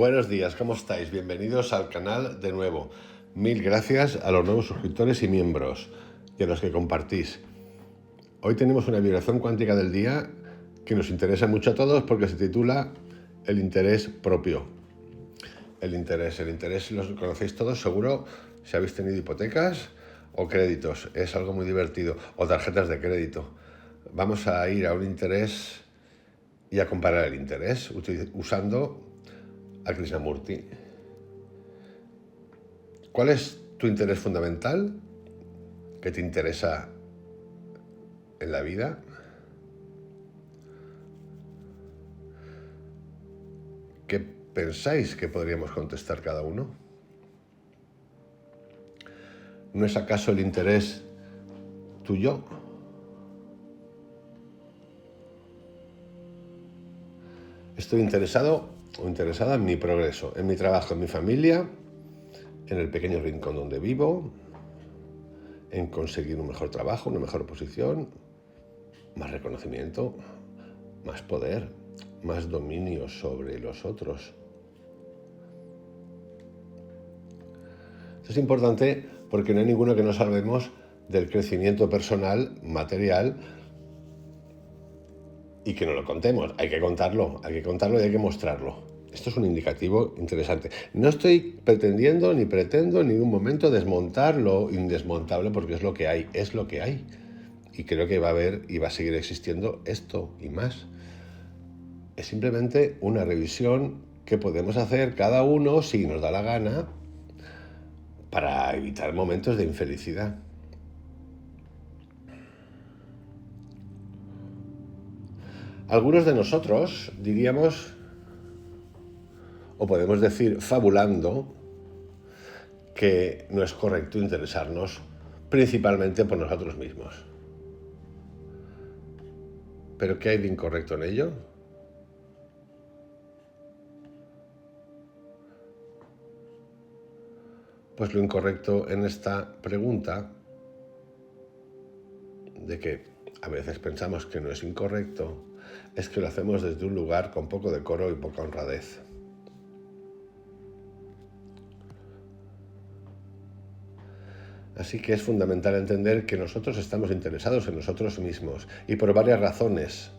Buenos días, ¿cómo estáis? Bienvenidos al canal de nuevo. Mil gracias a los nuevos suscriptores y miembros y a los que compartís. Hoy tenemos una vibración cuántica del día que nos interesa mucho a todos porque se titula El interés propio. El interés lo conocéis todos, seguro, si habéis tenido hipotecas o créditos. Es algo muy divertido, o tarjetas de crédito. Vamos a ir a un interés y a comparar el interés usando a Krishnamurti. ¿Cuál es tu interés fundamental? ¿Qué te interesa en la vida? ¿Qué pensáis que podríamos contestar cada uno? ¿No es acaso el interés tuyo? Estoy interesado o interesada en mi progreso, en mi trabajo, en mi familia, en el pequeño rincón donde vivo, en conseguir un mejor trabajo, una mejor posición, más reconocimiento, más poder, más dominio sobre los otros. Esto es importante porque no hay ninguno que no salvemos del crecimiento personal, material, y que no lo contemos. Hay que contarlo y hay que mostrarlo. Esto es un indicativo interesante. No estoy pretendiendo ni pretendo en ningún momento desmontar lo indesmontable porque es lo que hay, Y creo que va a haber y va a seguir existiendo esto y más. Es simplemente una revisión que podemos hacer cada uno si nos da la gana para evitar momentos de infelicidad. Algunos de nosotros diríamos, o podemos decir fabulando, que no es correcto interesarnos principalmente por nosotros mismos. ¿Pero qué hay de incorrecto en ello? Pues lo incorrecto en esta pregunta, de que a veces pensamos que no es incorrecto, es que lo hacemos desde un lugar con poco decoro y poca honradez. Así que es fundamental entender que nosotros estamos interesados en nosotros mismos y por varias razones.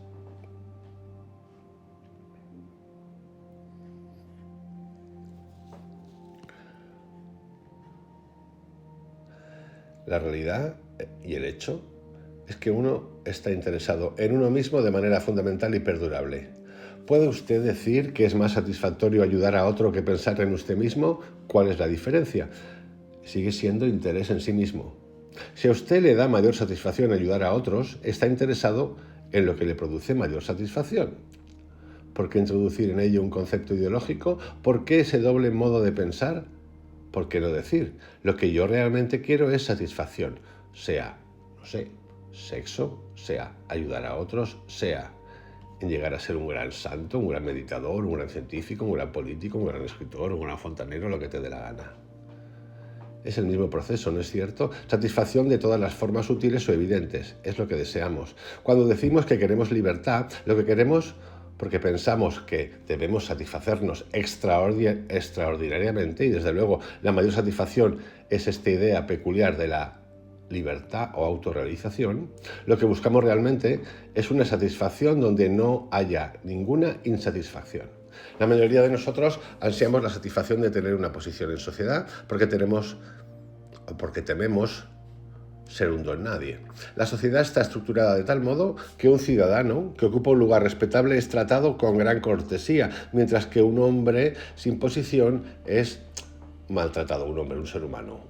La realidad y el hecho es que uno está interesado en uno mismo de manera fundamental y perdurable. ¿Puede usted decir que es más satisfactorio ayudar a otro que pensar en usted mismo? ¿Cuál es la diferencia? Sigue siendo interés en sí mismo. Si a usted le da mayor satisfacción ayudar a otros, está interesado en lo que le produce mayor satisfacción. ¿Por qué introducir en ello un concepto ideológico? ¿Por qué ese doble modo de pensar? ¿Por qué no decir? Lo que yo realmente quiero es satisfacción, sea, no sé, sexo, sea ayudar a otros, sea en llegar a ser un gran santo, un gran meditador, un gran científico, un gran político, un gran escritor, un gran fontanero, lo que te dé la gana. Es el mismo proceso, ¿no es cierto? Satisfacción de todas las formas sutiles o evidentes, es lo que deseamos. Cuando decimos que queremos libertad, lo que queremos, porque pensamos que debemos satisfacernos extraordinariamente, y desde luego la mayor satisfacción es esta idea peculiar de la libertad o autorrealización, lo que buscamos realmente es una satisfacción donde no haya ninguna insatisfacción. La mayoría de nosotros ansiamos la satisfacción de tener una posición en sociedad porque tememos ser un don nadie. La sociedad está estructurada de tal modo que un ciudadano que ocupa un lugar respetable es tratado con gran cortesía, mientras que un hombre sin posición es maltratado, un ser humano.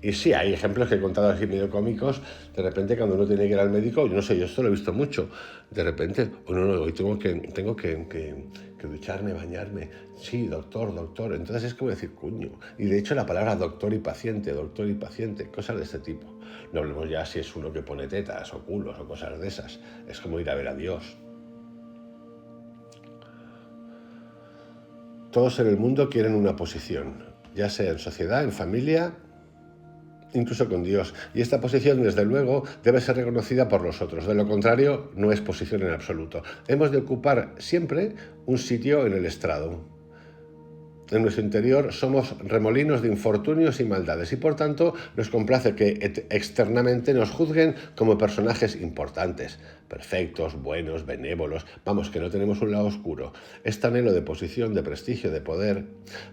Y sí, hay ejemplos que he contado aquí medio cómicos. De repente, cuando uno tiene que ir al médico, yo no sé, yo esto lo he visto mucho. De repente, hoy tengo que ducharme, bañarme. Sí, doctor. Entonces es como decir, cuño. Y de hecho, la palabra doctor y paciente, cosas de este tipo. No hablemos ya si es uno que pone tetas o culos o cosas de esas. Es como ir a ver a Dios. Todos en el mundo quieren una posición, ya sea en sociedad, en familia, incluso con Dios. Y esta posición, desde luego, debe ser reconocida por los otros. De lo contrario, no es posición en absoluto. Hemos de ocupar siempre un sitio en el estrado. En nuestro interior somos remolinos de infortunios y maldades y por tanto nos complace que externamente nos juzguen como personajes importantes, perfectos, buenos, benévolos, vamos, que no tenemos un lado oscuro. Este anhelo de posición, de prestigio, de poder,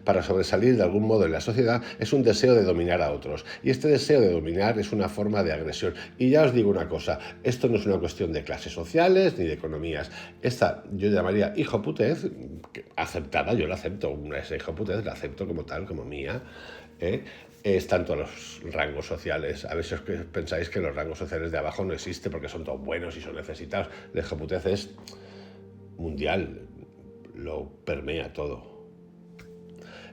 para sobresalir de algún modo en la sociedad, es un deseo de dominar a otros. Y este deseo de dominar es una forma de agresión. Y ya os digo una cosa, esto no es una cuestión de clases sociales ni de economías. Esta yo llamaría hijoputez, aceptada, yo la acepto, esa hijoputez la acepto como tal, como mía, es tanto a los rangos sociales. A veces pensáis que los rangos sociales de abajo no existen porque son todos buenos y son necesitados. La hijoputez es mundial, lo permea todo.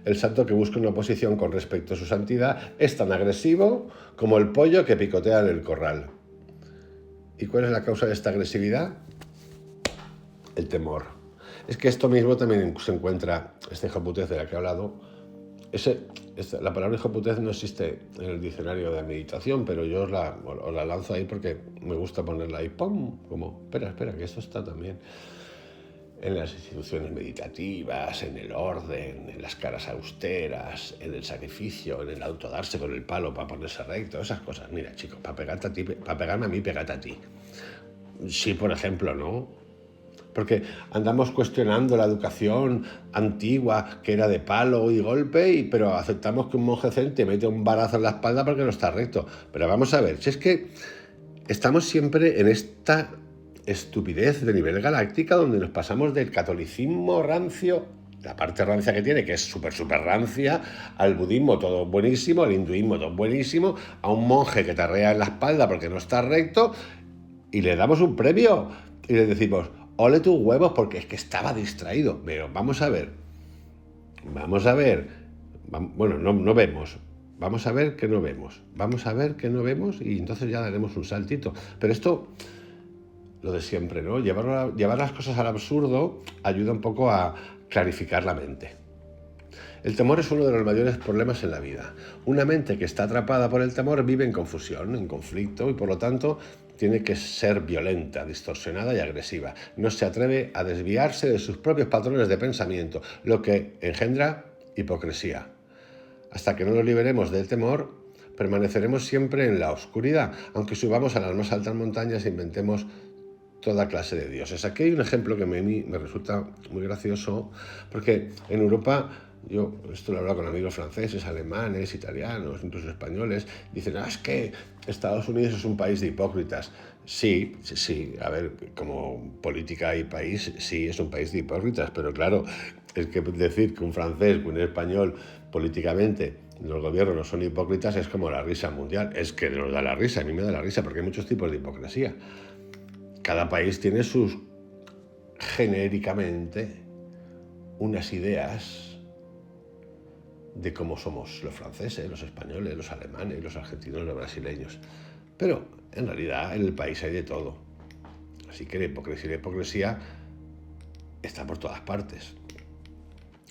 El santo que busca una posición con respecto a su santidad es tan agresivo como el pollo que picotea en el corral. ¿Y cuál es la causa de esta agresividad? El temor. Es que esto mismo también se encuentra, esta hijoputez de la que he hablado. La palabra hijoputez no existe en el diccionario de meditación, pero yo os la lanzo ahí porque me gusta ponerla ahí, ¡pum! Como, espera, que esto está también en las instituciones meditativas, en el orden, en las caras austeras, en el sacrificio, en el autodarse con el palo para ponerse recto, esas cosas. Mira, chicos, para pegarme a mí, pégate a ti. Sí, por ejemplo, ¿no? Porque andamos cuestionando la educación antigua, que era de palo y golpe, pero aceptamos que un monje zen te mete un balazo en la espalda porque no está recto. Pero vamos a ver, si es que estamos siempre en esta estupidez de nivel galáctica donde nos pasamos del catolicismo rancio, la parte rancia que tiene, que es súper rancia, al budismo todo buenísimo, al hinduismo todo buenísimo, a un monje que te arrea en la espalda porque no está recto, y le damos un premio y le decimos, ole tus huevos porque es que estaba distraído. Pero vamos a ver, bueno, no vemos, vamos a ver que no vemos y entonces ya daremos un saltito. Pero esto, lo de siempre, ¿no? Llevar las cosas al absurdo ayuda un poco a clarificar la mente. El temor es uno de los mayores problemas en la vida. Una mente que está atrapada por el temor vive en confusión, en conflicto y por lo tanto tiene que ser violenta, distorsionada y agresiva. No se atreve a desviarse de sus propios patrones de pensamiento, lo que engendra hipocresía. Hasta que no nos liberemos del temor, permaneceremos siempre en la oscuridad, aunque subamos a las más altas montañas e inventemos toda clase de dioses. Aquí hay un ejemplo que a mí me resulta muy gracioso, porque en Europa, yo esto lo he hablado con amigos franceses, alemanes, italianos, incluso españoles, dicen, es que Estados Unidos es un país de hipócritas. Sí, a ver, como política y país, sí, es un país de hipócritas, pero claro, es que decir que un francés, que un español, políticamente, los gobiernos no son hipócritas, es como la risa mundial. Es que nos da la risa, a mí me da la risa, porque hay muchos tipos de hipocresía. Cada país tiene genéricamente, unas ideas de cómo somos los franceses, los españoles, los alemanes, los argentinos, los brasileños. Pero, en realidad, en el país hay de todo. Así que la hipocresía está por todas partes.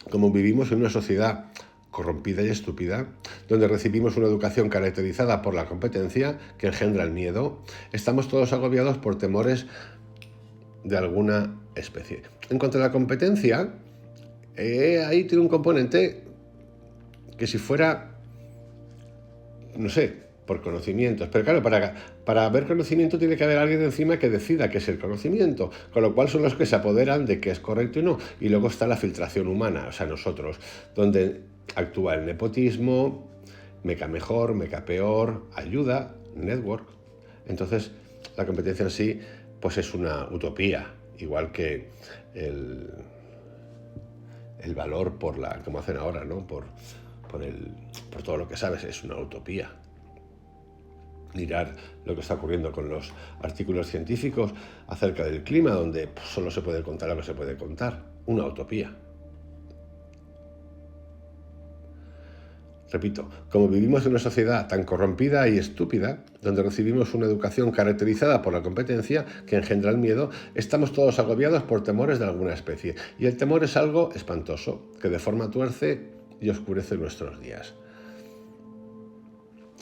Como vivimos en una sociedad corrompida y estúpida, donde recibimos una educación caracterizada por la competencia que engendra el miedo, estamos todos agobiados por temores de alguna especie. En cuanto a la competencia, ahí tiene un componente que si fuera, no sé, por conocimientos, pero claro, para haber conocimiento tiene que haber alguien encima que decida qué es el conocimiento, con lo cual son los que se apoderan de qué es correcto y no, y luego está la filtración humana, o sea, nosotros, donde actúa el nepotismo, meca mejor, meca peor, ayuda, network. Entonces, la competencia en sí, pues es una utopía, igual que el valor por como hacen ahora, ¿no? Por todo lo que sabes, es una utopía. Mirar lo que está ocurriendo con los artículos científicos acerca del clima, donde solo se puede contar lo que se puede contar. Una utopía. Repito, como vivimos en una sociedad tan corrompida y estúpida, donde recibimos una educación caracterizada por la competencia que engendra el miedo, estamos todos agobiados por temores de alguna especie. Y el temor es algo espantoso, que de forma tuerce y oscurece nuestros días.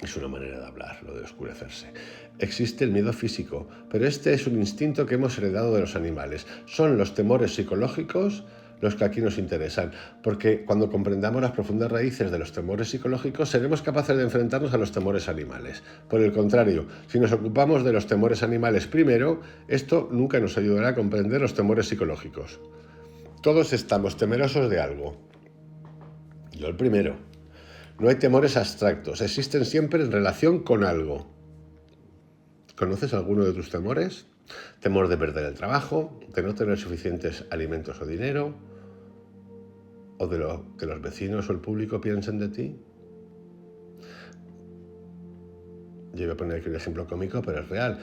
Es una manera de hablar, lo de oscurecerse. Existe el miedo físico, pero este es un instinto que hemos heredado de los animales. Son los temores psicológicos los que aquí nos interesan, porque cuando comprendamos las profundas raíces de los temores psicológicos, seremos capaces de enfrentarnos a los temores animales. Por el contrario, si nos ocupamos de los temores animales primero, esto nunca nos ayudará a comprender los temores psicológicos. Todos estamos temerosos de algo. Yo el primero. No hay temores abstractos, existen siempre en relación con algo. ¿Conoces alguno de tus temores? Temor de perder el trabajo, de no tener suficientes alimentos o dinero, o de lo que los vecinos o el público piensen de ti. Yo voy a poner aquí un ejemplo cómico, pero es real.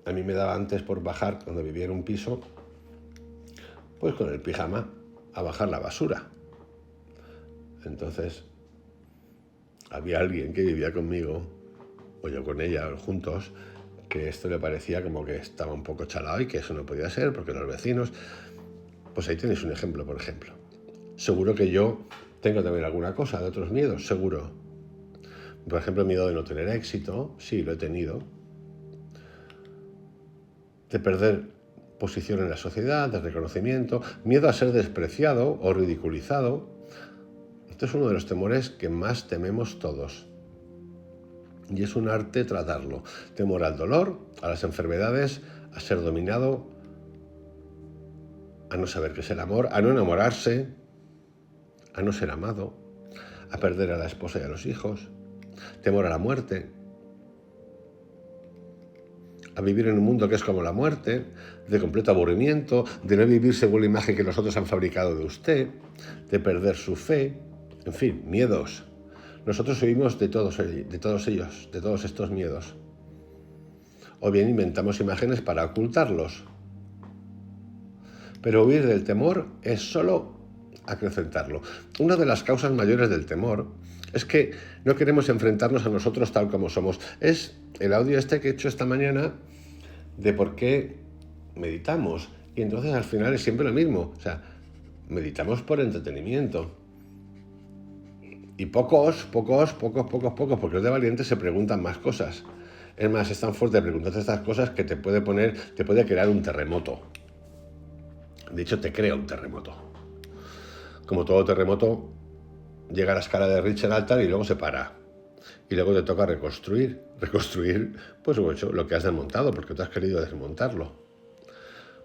A mí me daba antes por bajar, cuando vivía en un piso, pues con el pijama, a bajar la basura. Entonces, había alguien que vivía conmigo, o yo con ella, o juntos, que esto le parecía como que estaba un poco chalado y que eso no podía ser, porque los vecinos... Pues ahí tenéis un ejemplo, por ejemplo. Seguro que yo tengo también alguna cosa de otros miedos, seguro. Por ejemplo, el miedo de no tener éxito, sí, lo he tenido. De perder posición en la sociedad, de reconocimiento, miedo a ser despreciado o ridiculizado. Esto es uno de los temores que más tememos todos. Y es un arte tratarlo. Temor al dolor, a las enfermedades, a ser dominado, a no saber qué es el amor, a no enamorarse, a no ser amado, a perder a la esposa y a los hijos. Temor a la muerte, a vivir en un mundo que es como la muerte, de completo aburrimiento, de no vivir según la imagen que los otros han fabricado de usted, de perder su fe, en fin, miedos. Nosotros huimos de todos ellos, de todos estos miedos. O bien inventamos imágenes para ocultarlos. Pero huir del temor es solo acrecentarlo. Una de las causas mayores del temor es que no queremos enfrentarnos a nosotros tal como somos. Es el audio este que he hecho esta mañana de por qué meditamos. Y entonces al final es siempre lo mismo. O sea, meditamos por entretenimiento. Y pocos, porque los de valientes se preguntan más cosas. Es más, es tan fuerte preguntarte estas cosas que te puede crear un terremoto. De hecho, te crea un terremoto. Como todo terremoto, llega a la escala de Richter alta y luego se para. Y luego te toca reconstruir. Reconstruir, pues lo que has desmontado, porque tú has querido desmontarlo.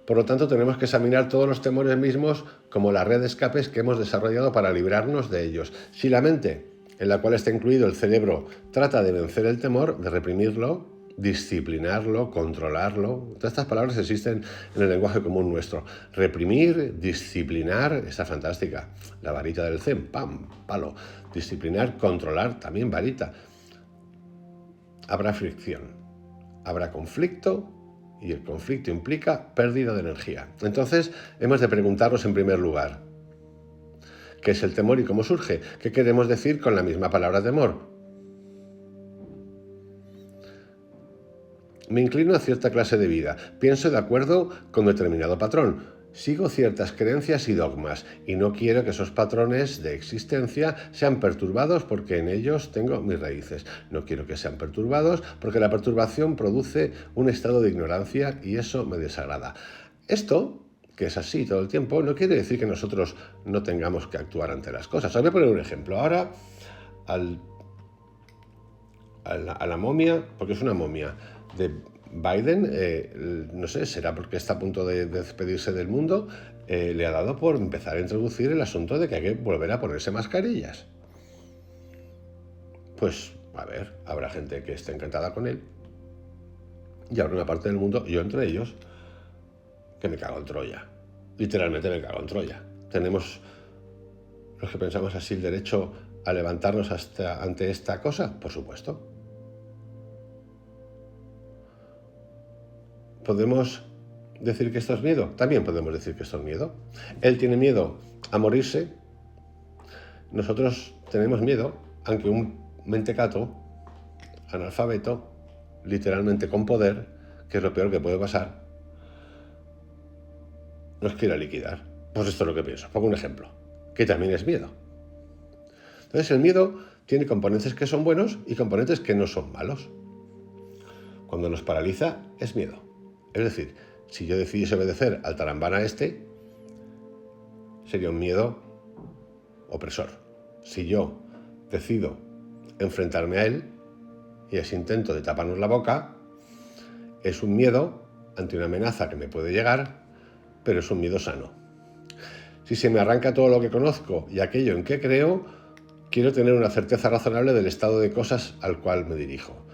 Por lo tanto, tenemos que examinar todos los temores mismos como la red de escapes que hemos desarrollado para librarnos de ellos. Si la mente, en la cual está incluido el cerebro, trata de vencer el temor, de reprimirlo, disciplinarlo, controlarlo. Todas estas palabras existen en el lenguaje común nuestro. Reprimir, disciplinar, está fantástica. La varita del zen, pam, palo. Disciplinar, controlar, también varita. Habrá fricción, habrá conflicto y el conflicto implica pérdida de energía. Entonces, hemos de preguntarnos en primer lugar, ¿qué es el temor y cómo surge? ¿Qué queremos decir con la misma palabra temor? Me inclino a cierta clase de vida, pienso de acuerdo con determinado patrón, sigo ciertas creencias y dogmas y no quiero que esos patrones de existencia sean perturbados porque en ellos tengo mis raíces. No quiero que sean perturbados porque la perturbación produce un estado de ignorancia y eso me desagrada. Esto, que es así todo el tiempo, no quiere decir que nosotros no tengamos que actuar ante las cosas. Os voy a poner un ejemplo. Ahora, a la momia, porque es una momia, de Biden, no sé, será porque está a punto de despedirse del mundo, le ha dado por empezar a introducir el asunto de que hay que volver a ponerse mascarillas. Pues, a ver, habrá gente que esté encantada con él y habrá una parte del mundo, yo entre ellos, que me cago en Troya. Literalmente me cago en Troya. Tenemos, los que pensamos así, el derecho a levantarnos ante esta cosa, por supuesto. ¿Podemos decir que esto es miedo? También podemos decir que esto es miedo. Él tiene miedo a morirse. Nosotros tenemos miedo, aunque un mentecato, analfabeto, literalmente con poder, que es lo peor que puede pasar, nos quiera liquidar. Pues esto es lo que pienso. Pongo un ejemplo, que también es miedo. Entonces el miedo tiene componentes que son buenos y componentes que no son malos. Cuando nos paraliza es miedo. Es decir, si yo decidiese obedecer al tarambana este, sería un miedo opresor. Si yo decido enfrentarme a él y ese intento de taparnos la boca, es un miedo ante una amenaza que me puede llegar, pero es un miedo sano. Si se me arranca todo lo que conozco y aquello en que creo, quiero tener una certeza razonable del estado de cosas al cual me dirijo.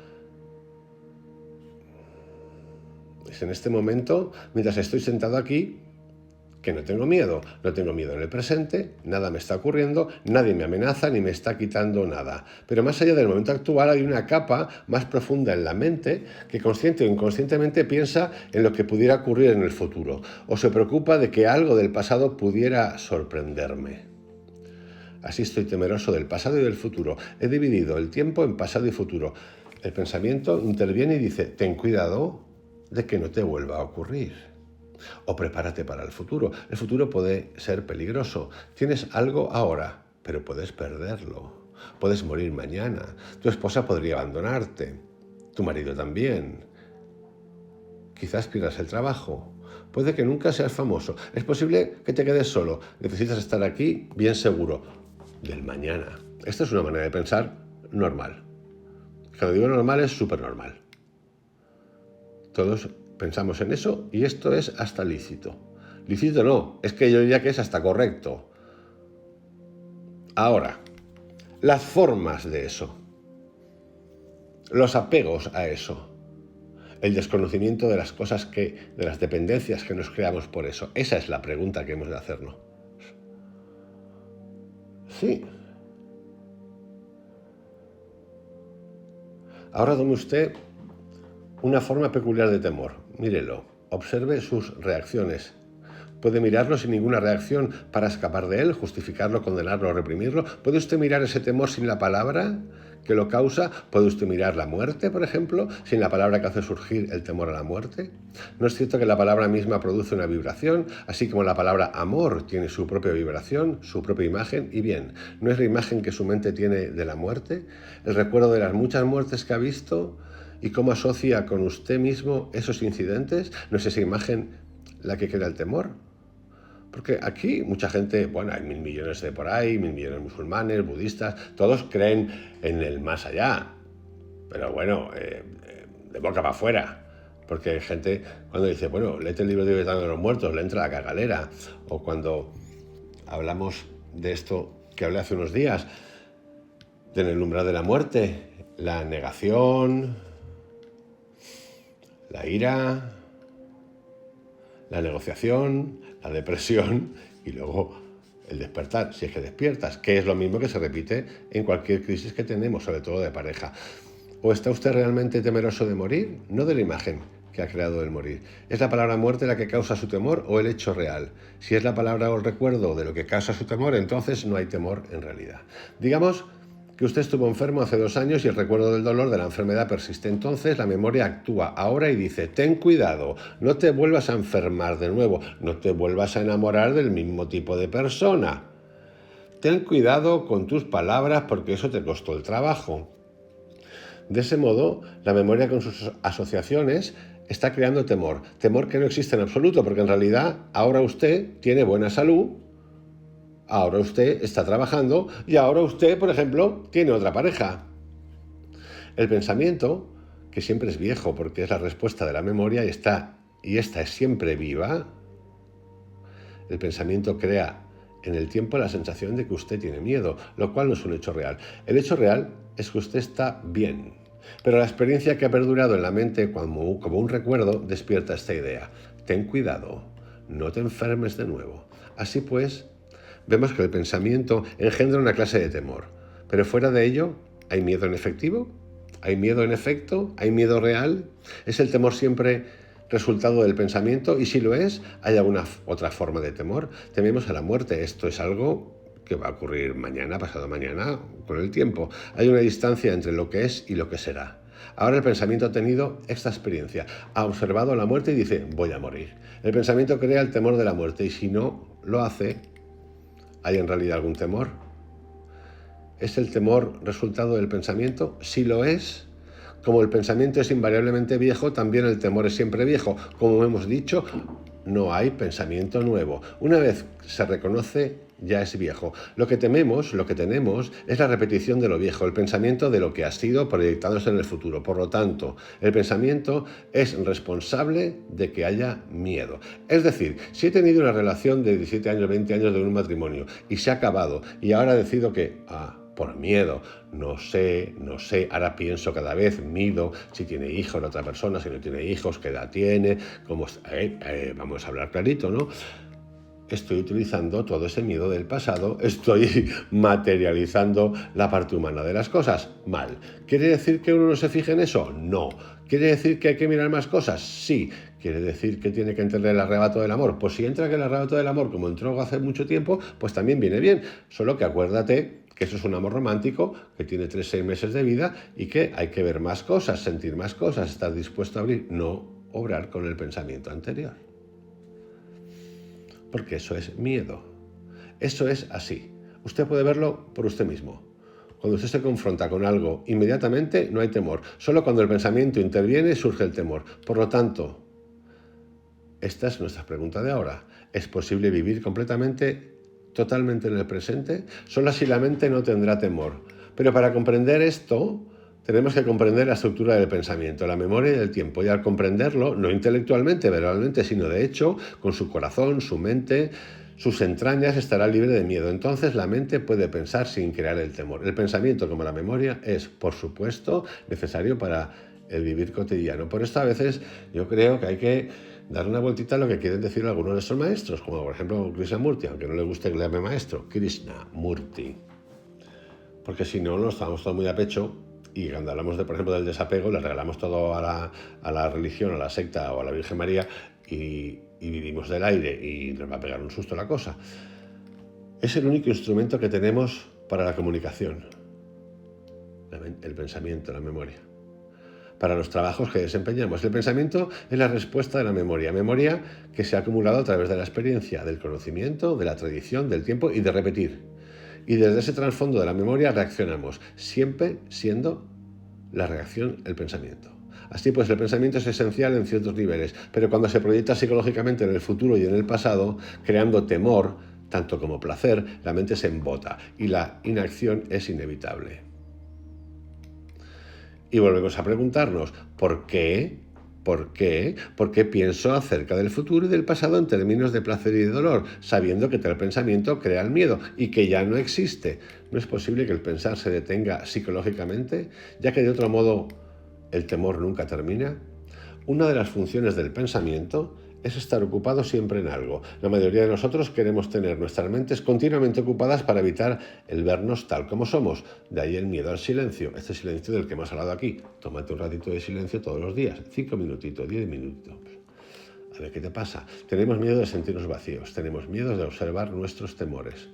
Es en este momento, mientras estoy sentado aquí, que no tengo miedo. No tengo miedo en el presente, nada me está ocurriendo, nadie me amenaza ni me está quitando nada. Pero más allá del momento actual hay una capa más profunda en la mente que consciente o inconscientemente piensa en lo que pudiera ocurrir en el futuro o se preocupa de que algo del pasado pudiera sorprenderme. Así estoy temeroso del pasado y del futuro. He dividido el tiempo en pasado y futuro. El pensamiento interviene y dice, ten cuidado de que no te vuelva a ocurrir. O prepárate para el futuro. El futuro puede ser peligroso. Tienes algo ahora, pero puedes perderlo. Puedes morir mañana. Tu esposa podría abandonarte. Tu marido también. Quizás pierdas el trabajo. Puede que nunca seas famoso. Es posible que te quedes solo. Necesitas estar aquí bien seguro del mañana. Esta es una manera de pensar normal. Cuando digo normal es súper normal. Todos pensamos en eso y esto es hasta lícito. Lícito no, es que yo diría que es hasta correcto. Ahora, las formas de eso, los apegos a eso, el desconocimiento de las cosas de las dependencias que nos creamos por eso, esa es la pregunta que hemos de hacernos. Sí. Ahora tome usted una forma peculiar de temor. Mírelo, observe sus reacciones. Puede mirarlo sin ninguna reacción para escapar de él, justificarlo, condenarlo o reprimirlo. ¿Puede usted mirar ese temor sin la palabra que lo causa? ¿Puede usted mirar la muerte, por ejemplo, sin la palabra que hace surgir el temor a la muerte? ¿No es cierto que la palabra misma produce una vibración, así como la palabra amor tiene su propia vibración, su propia imagen? Y bien, ¿no es la imagen que su mente tiene de la muerte? ¿El recuerdo de las muchas muertes que ha visto? ¿Y cómo asocia con usted mismo esos incidentes? ¿No es esa imagen la que crea el temor? Porque aquí mucha gente, bueno, hay 1.000 millones de por ahí, 1.000 millones de musulmanes, budistas, todos creen en el más allá. Pero bueno, de boca para afuera. Porque hay gente cuando dice, bueno, léete el libro de Libertad de los Muertos, le entra la cagalera. O cuando hablamos de esto que hablé hace unos días, de el umbral de la muerte, la negación, la ira, la negociación, la depresión y luego el despertar, si es que despiertas, que es lo mismo que se repite en cualquier crisis que tenemos, sobre todo de pareja. ¿O está usted realmente temeroso de morir? No de la imagen que ha creado el morir. ¿Es la palabra muerte la que causa su temor o el hecho real? Si es la palabra o el recuerdo de lo que causa su temor, entonces no hay temor en realidad. Digamos que usted estuvo enfermo hace 2 años y el recuerdo del dolor de la enfermedad persiste. Entonces la memoria actúa ahora y dice, ten cuidado, no te vuelvas a enfermar de nuevo, no te vuelvas a enamorar del mismo tipo de persona. Ten cuidado con tus palabras porque eso te costó el trabajo. De ese modo, la memoria con sus asociaciones está creando temor. Temor que no existe en absoluto porque en realidad ahora usted tiene buena salud. Ahora usted está trabajando y ahora usted, por ejemplo, tiene otra pareja. El pensamiento, que siempre es viejo porque es la respuesta de la memoria y esta es siempre viva, el pensamiento crea en el tiempo la sensación de que usted tiene miedo, lo cual no es un hecho real. El hecho real es que usted está bien, pero la experiencia que ha perdurado en la mente como un recuerdo despierta esta idea. Ten cuidado, no te enfermes de nuevo. Así pues, vemos que el pensamiento engendra una clase de temor, pero fuera de ello, ¿hay miedo en efectivo? ¿Hay miedo en efecto? ¿Hay miedo real? ¿Es el temor siempre resultado del pensamiento? Y si lo es, ¿hay alguna otra forma de temor? Tememos a la muerte. Esto es algo que va a ocurrir mañana, pasado mañana, con el tiempo. Hay una distancia entre lo que es y lo que será. Ahora el pensamiento ha tenido esta experiencia, ha observado la muerte y dice, voy a morir. El pensamiento crea el temor de la muerte y si no lo hace, ¿hay en realidad algún temor? ¿Es el temor resultado del pensamiento? Si lo es, como el pensamiento es invariablemente viejo, también el temor es siempre viejo. Como hemos dicho, no hay pensamiento nuevo. Una vez se reconoce, ya es viejo. Lo que tememos, lo que tenemos, es la repetición de lo viejo, el pensamiento de lo que ha sido proyectándose en el futuro. Por lo tanto, el pensamiento es responsable de que haya miedo. Es decir, si he tenido una relación de 17 años, 20 años de un matrimonio y se ha acabado y ahora decido que, por miedo, no sé, ahora pienso cada vez, mido si tiene hijos la otra persona, si no tiene hijos, qué edad tiene, cómo, vamos a hablar clarito, ¿no? Estoy utilizando todo ese miedo del pasado, estoy materializando la parte humana de las cosas. Mal. ¿Quiere decir que uno no se fije en eso? No. ¿Quiere decir que hay que mirar más cosas? Sí. ¿Quiere decir que tiene que entender el arrebato del amor? Pues si entra que el arrebato del amor, como entró hace mucho tiempo, pues también viene bien. Solo que acuérdate que eso es un amor romántico que tiene 3-6 meses de vida y que hay que ver más cosas, sentir más cosas, estar dispuesto a abrir, no obrar con el pensamiento anterior. Porque eso es miedo. Eso es así. Usted puede verlo por usted mismo. Cuando usted se confronta con algo, inmediatamente no hay temor. Solo cuando el pensamiento interviene surge el temor. Por lo tanto, esta es nuestra pregunta de ahora. ¿Es posible vivir totalmente en el presente? Solo así la mente no tendrá temor. Pero para comprender esto, tenemos que comprender la estructura del pensamiento, la memoria y el tiempo. Y al comprenderlo, no intelectualmente, verbalmente, sino de hecho, con su corazón, su mente, sus entrañas, estará libre de miedo. Entonces la mente puede pensar sin crear el temor. El pensamiento, como la memoria, es, por supuesto, necesario para el vivir cotidiano. Por esto a veces yo creo que hay que dar una vueltita a lo que quieren decir algunos de nuestros maestros, como por ejemplo Krishnamurti, aunque no le guste que le llame maestro, Krishnamurti. Porque si no, nos estamos todos muy a pecho y cuando hablamos, por ejemplo, del desapego, le regalamos todo a la religión, a la secta o a la Virgen María y vivimos del aire y nos va a pegar un susto la cosa. Es el único instrumento que tenemos para la comunicación, el pensamiento, la memoria. Para los trabajos que desempeñamos. El pensamiento es la respuesta de la memoria que se ha acumulado a través de la experiencia, del conocimiento, de la tradición, del tiempo y de repetir. Y desde ese trasfondo de la memoria reaccionamos, siempre siendo la reacción el pensamiento. Así pues, el pensamiento es esencial en ciertos niveles, pero cuando se proyecta psicológicamente en el futuro y en el pasado, creando temor, tanto como placer, la mente se embota y la inacción es inevitable. Y volvemos a preguntarnos, ¿por qué? ¿Por qué? ¿Por qué pienso acerca del futuro y del pasado en términos de placer y de dolor, sabiendo que tal pensamiento crea el miedo y que ya no existe? ¿No es posible que el pensar se detenga psicológicamente, ya que de otro modo el temor nunca termina? Una de las funciones del pensamiento es estar ocupado siempre en algo. La mayoría de nosotros queremos tener nuestras mentes continuamente ocupadas para evitar el vernos tal como somos. De ahí el miedo al silencio, este silencio del que hemos hablado aquí. Tómate un ratito de silencio todos los días, 5 minutitos, 10 minutos. A ver qué te pasa. Tenemos miedo de sentirnos vacíos, tenemos miedo de observar nuestros temores.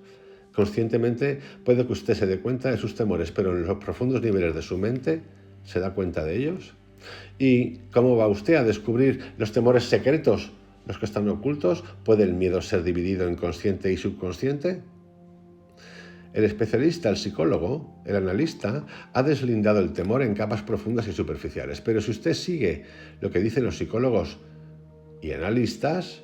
Conscientemente puede que usted se dé cuenta de sus temores, pero en los profundos niveles de su mente, ¿se da cuenta de ellos? ¿Y cómo va usted a descubrir los temores secretos, los que están ocultos? ¿Puede el miedo ser dividido en consciente y subconsciente? El especialista, el psicólogo, el analista, ha deslindado el temor en capas profundas y superficiales. Pero si usted sigue lo que dicen los psicólogos y analistas,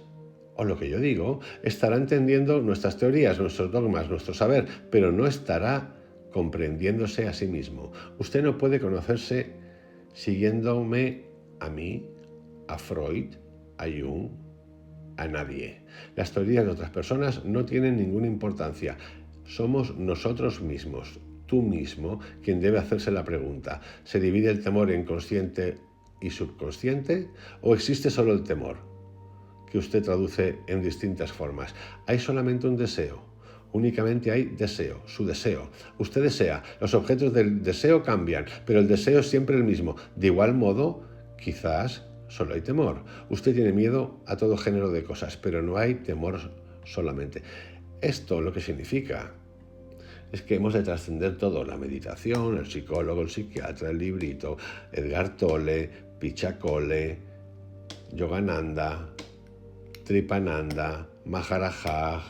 o lo que yo digo, estará entendiendo nuestras teorías, nuestros dogmas, nuestro saber, pero no estará comprendiéndose a sí mismo. Usted no puede conocerse siguiéndome a mí, a Freud, a Jung, a nadie. Las teorías de otras personas no tienen ninguna importancia. Somos nosotros mismos, tú mismo, quien debe hacerse la pregunta. ¿Se divide el temor en consciente y subconsciente? ¿O existe solo el temor, que usted traduce en distintas formas? Hay solamente un deseo. Únicamente hay deseo, su deseo. Usted desea, los objetos del deseo cambian, pero el deseo es siempre el mismo. De igual modo, quizás solo hay temor. Usted tiene miedo a todo género de cosas, pero no hay temor solamente. Esto lo que significa es que hemos de trascender todo, la meditación, el psicólogo, el psiquiatra, el librito, Edgar Tolle, Pichacole, Yogananda, Tripananda, Maharajah,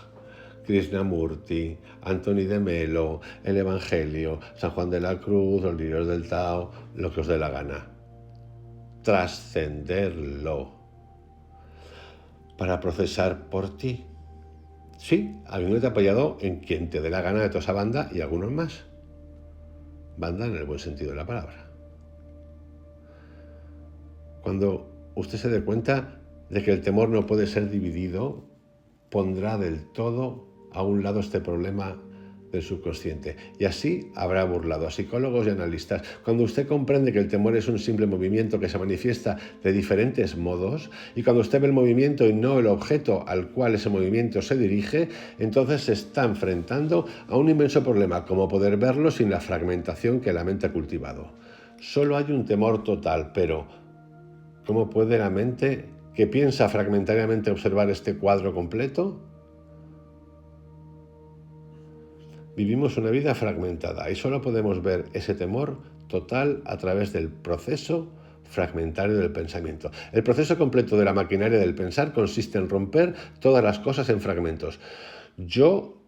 Krishnamurti, Anthony de Melo, el Evangelio, San Juan de la Cruz, los libros del Tao, lo que os dé la gana. Trascenderlo para procesar por ti. Sí, alguno te ha apoyado en quien te dé la gana de toda esa banda y algunos más. Banda en el buen sentido de la palabra. Cuando usted se dé cuenta de que el temor no puede ser dividido, pondrá del todo a un lado este problema del subconsciente. Y así habrá burlado a psicólogos y analistas. Cuando usted comprende que el temor es un simple movimiento que se manifiesta de diferentes modos, y cuando usted ve el movimiento y no el objeto al cual ese movimiento se dirige, entonces se está enfrentando a un inmenso problema, como poder verlo sin la fragmentación que la mente ha cultivado. Solo hay un temor total, pero ¿cómo puede la mente que piensa fragmentariamente observar este cuadro completo? Vivimos una vida fragmentada y solo podemos ver ese temor total a través del proceso fragmentario del pensamiento. El proceso completo de la maquinaria del pensar consiste en romper todas las cosas en fragmentos. Yo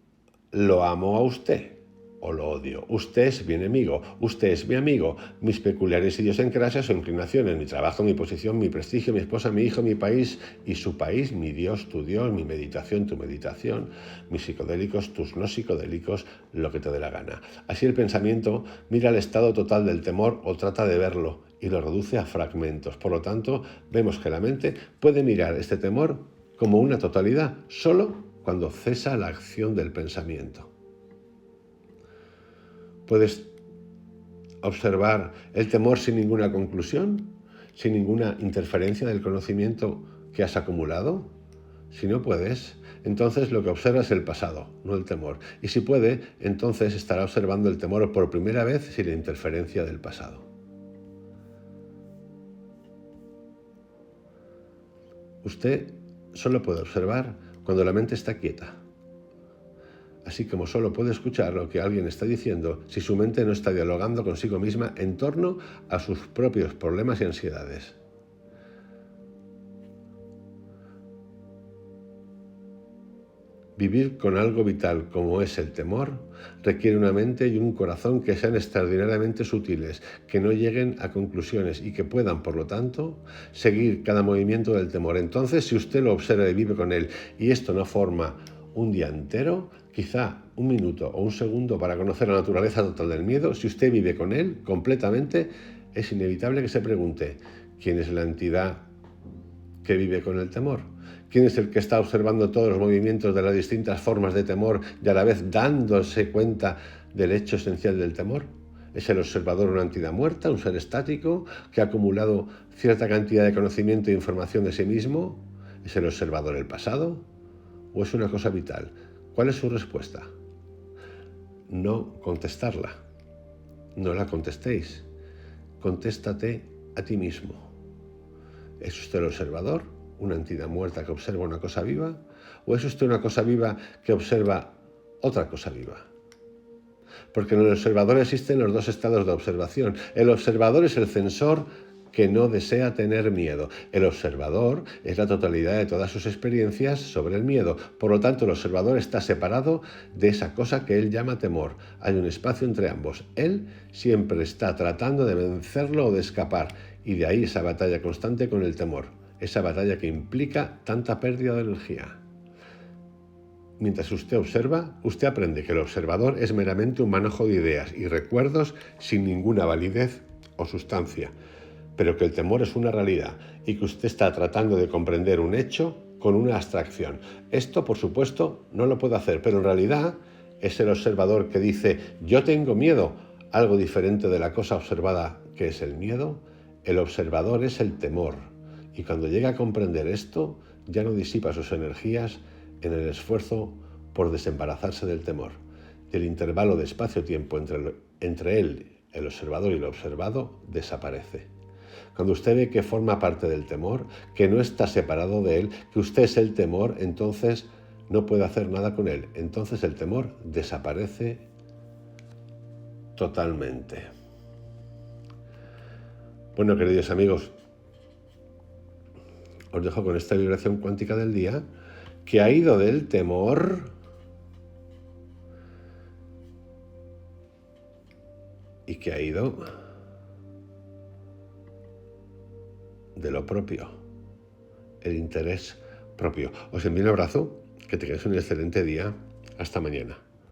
lo amo a usted o lo odio. Usted es mi enemigo, usted es mi amigo. Mis peculiares idiosincrasias o inclinaciones, mi trabajo, mi posición, mi prestigio, mi esposa, mi hijo, mi país y su país, mi Dios, tu Dios, mi meditación, tu meditación, mis psicodélicos, tus no psicodélicos, lo que te dé la gana. Así el pensamiento mira el estado total del temor o trata de verlo y lo reduce a fragmentos. Por lo tanto, vemos que la mente puede mirar este temor como una totalidad solo cuando cesa la acción del pensamiento. Puedes observar el temor sin ninguna conclusión, sin ninguna interferencia del conocimiento que has acumulado. Si no puedes, entonces lo que observa es el pasado, no el temor. Y si puede, entonces estará observando el temor por primera vez sin la interferencia del pasado. Usted solo puede observar cuando la mente está quieta. Así como solo puede escuchar lo que alguien está diciendo si su mente no está dialogando consigo misma en torno a sus propios problemas y ansiedades. Vivir con algo vital como es el temor requiere una mente y un corazón que sean extraordinariamente sutiles, que no lleguen a conclusiones y que puedan, por lo tanto, seguir cada movimiento del temor. Entonces, si usted lo observa y vive con él y esto no forma un día entero, quizá un minuto o un segundo para conocer la naturaleza total del miedo, si usted vive con él completamente, es inevitable que se pregunte, ¿quién es la entidad que vive con el temor? ¿Quién es el que está observando todos los movimientos de las distintas formas de temor y a la vez dándose cuenta del hecho esencial del temor? ¿Es el observador una entidad muerta, un ser estático que ha acumulado cierta cantidad de conocimiento e información de sí mismo? ¿Es el observador el pasado? ¿O es una cosa vital? ¿Cuál es su respuesta? No contestarla. No la contestéis. Contéstate a ti mismo. ¿Es usted el observador, una entidad muerta que observa una cosa viva? ¿O es usted una cosa viva que observa otra cosa viva? Porque en el observador existen los dos estados de observación. El observador es el censor que no desea tener miedo. El observador es la totalidad de todas sus experiencias sobre el miedo. Por lo tanto, el observador está separado de esa cosa que él llama temor. Hay un espacio entre ambos. Él siempre está tratando de vencerlo o de escapar. Y de ahí esa batalla constante con el temor. Esa batalla que implica tanta pérdida de energía. Mientras usted observa, usted aprende que el observador es meramente un manojo de ideas y recuerdos sin ninguna validez o sustancia, pero que el temor es una realidad y que usted está tratando de comprender un hecho con una abstracción. Esto, por supuesto, no lo puede hacer, pero en realidad es el observador que dice «yo tengo miedo», algo diferente de la cosa observada que es el miedo. El observador es el temor y cuando llega a comprender esto, ya no disipa sus energías en el esfuerzo por desembarazarse del temor. El intervalo de espacio-tiempo entre él, el observador y el observado, desaparece. Cuando usted ve que forma parte del temor, que no está separado de él, que usted es el temor, entonces no puede hacer nada con él. Entonces el temor desaparece totalmente. Bueno, queridos amigos, os dejo con esta vibración cuántica del día que ha ido del temor y que ha ido de lo propio, el interés propio. Os envío un abrazo, que tengáis un excelente día. Hasta mañana.